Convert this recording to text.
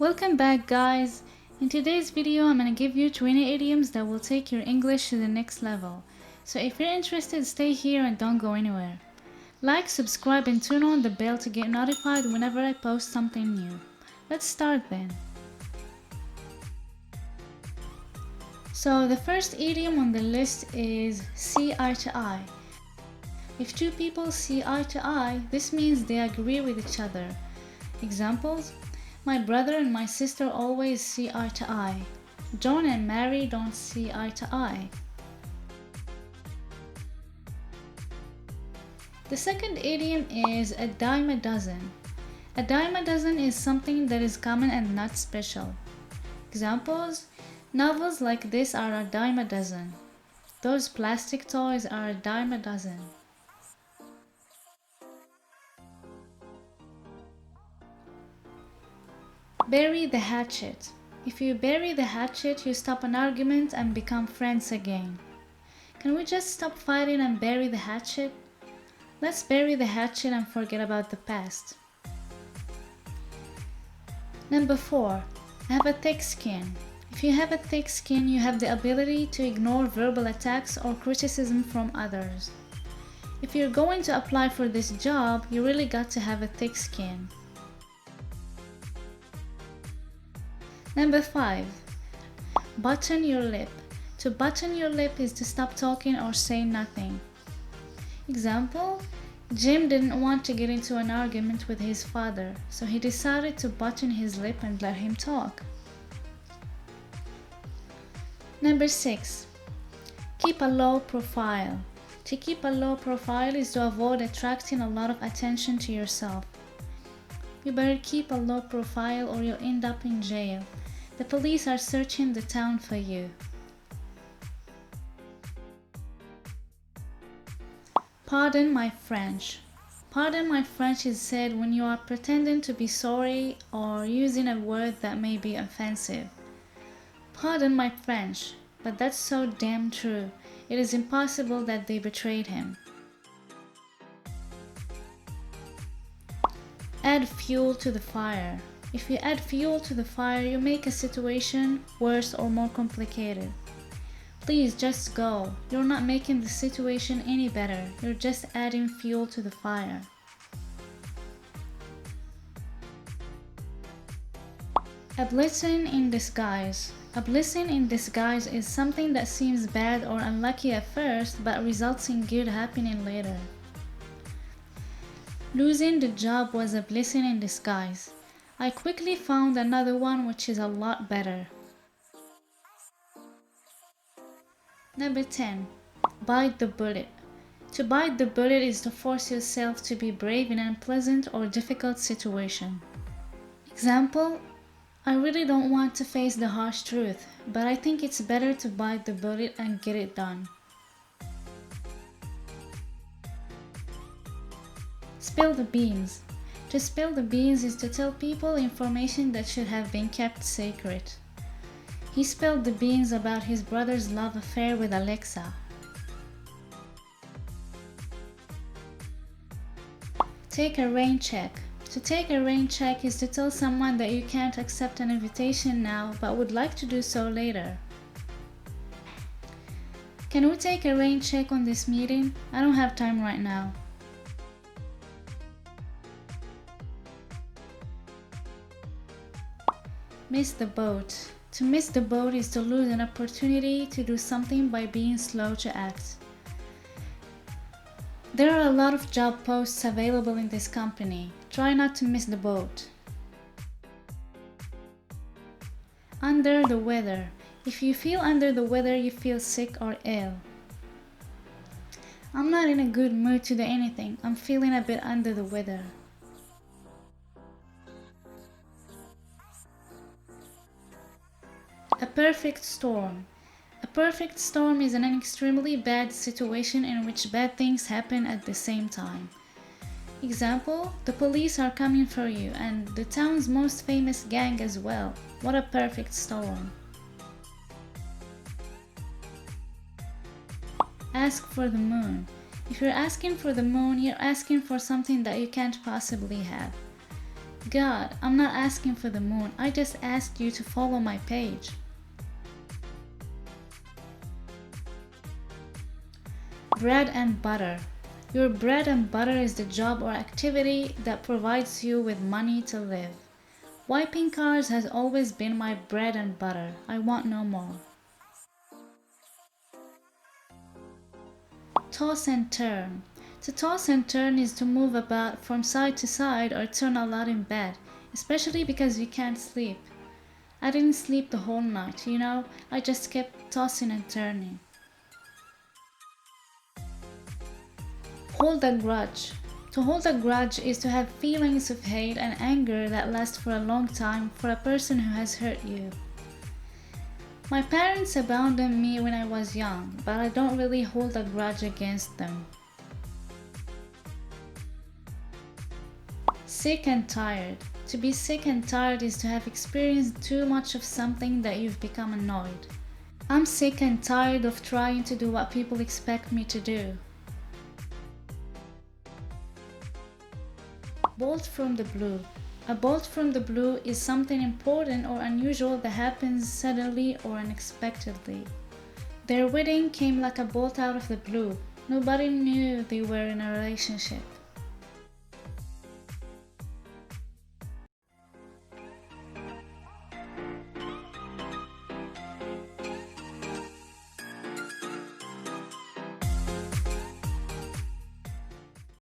Welcome back, guys. In today's video I'm going to give you 20 idioms that will take your English to the next level. So if you're interested, stay here and don't go anywhere. Like, subscribe and turn on the bell to get notified whenever I post something new. Let's start then. So the first idiom on the list is see eye to eye. If two people see eye to eye, this means they agree with each other. Examples: my brother and my sister always see eye to eye. John and Mary don't see eye to eye. The second idiom is a dime a dozen. A dime a dozen is something that is common and not special. Examples: novels like this are a dime a dozen. Those plastic toys are a dime a dozen. Bury the hatchet. If you bury the hatchet, you stop an argument and become friends again. Can we just stop fighting and bury the hatchet? Let's bury the hatchet and forget about the past. Number 4. I have a thick skin. If you have a thick skin, you have the ability to ignore verbal attacks or criticism from others. If you're going to apply for this job, you really got to have a thick skin. Number 5. Button your lip. To button your lip is to stop talking or say nothing. Example: Jim didn't want to get into an argument with his father, so he decided to button his lip and let him talk. Number 6. Keep a low profile. To keep a low profile is to avoid attracting a lot of attention to yourself. You better keep a low profile or you'll end up in jail. The police are searching the town for you. Pardon my French. Pardon my French is said when you are pretending to be sorry or using a word that may be offensive. Pardon my French, but that's so damn true. It is impossible that they betrayed him. Add fuel to the fire. If you add fuel to the fire, you make a situation worse or more complicated. Please just go. You're not making the situation any better. You're just adding fuel to the fire. A blessing in disguise. A blessing in disguise is something that seems bad or unlucky at first but results in good happening later. Losing the job was a blessing in disguise. I quickly found another one which is a lot better. Number 10. Bite the bullet. To bite the bullet is to force yourself to be brave in an unpleasant or difficult situation. Example: I really don't want to face the harsh truth, but I think it's better to bite the bullet and get it done. Spill the beans. To spill the beans is to tell people information that should have been kept secret. He spilled the beans about his brother's love affair with Alexa. Take a rain check. To take a rain check is to tell someone that you can't accept an invitation now but would like to do so later. Can we take a rain check on this meeting? I don't have time right now. Miss the boat. To miss the boat is to lose an opportunity to do something by being slow to act. There are a lot of job posts available in this company. Try not to miss the boat. Under the weather. If you feel under the weather, you feel sick or ill. I'm not in a good mood to do anything. I'm feeling a bit under the weather. A perfect storm. A perfect storm is an extremely bad situation in which bad things happen at the same time. Example: the police are coming for you and the town's most famous gang as well. What a perfect storm. Ask for the moon. If you're asking for the moon, you're asking for something that you can't possibly have. God, I'm not asking for the moon. I just asked you to follow my page. Bread and butter. Your bread and butter is the job or activity that provides you with money to live. Wiping cars has always been my bread and butter. I want no more. Toss and turn. To toss and turn is to move about from side to side or turn a lot in bed, especially because you can't sleep. I didn't sleep the whole night, I just kept tossing and turning. Hold a grudge. To hold a grudge is to have feelings of hate and anger that last for a long time for a person who has hurt you. My parents abandoned me when I was young, but I don't really hold a grudge against them. Sick and tired. To be sick and tired is to have experienced too much of something that you've become annoyed. I'm sick and tired of trying to do what people expect me to do. Bolt from the blue. A bolt from the blue is something important or unusual that happens suddenly or unexpectedly. Their wedding came like a bolt out of the blue. Nobody knew they were in a relationship.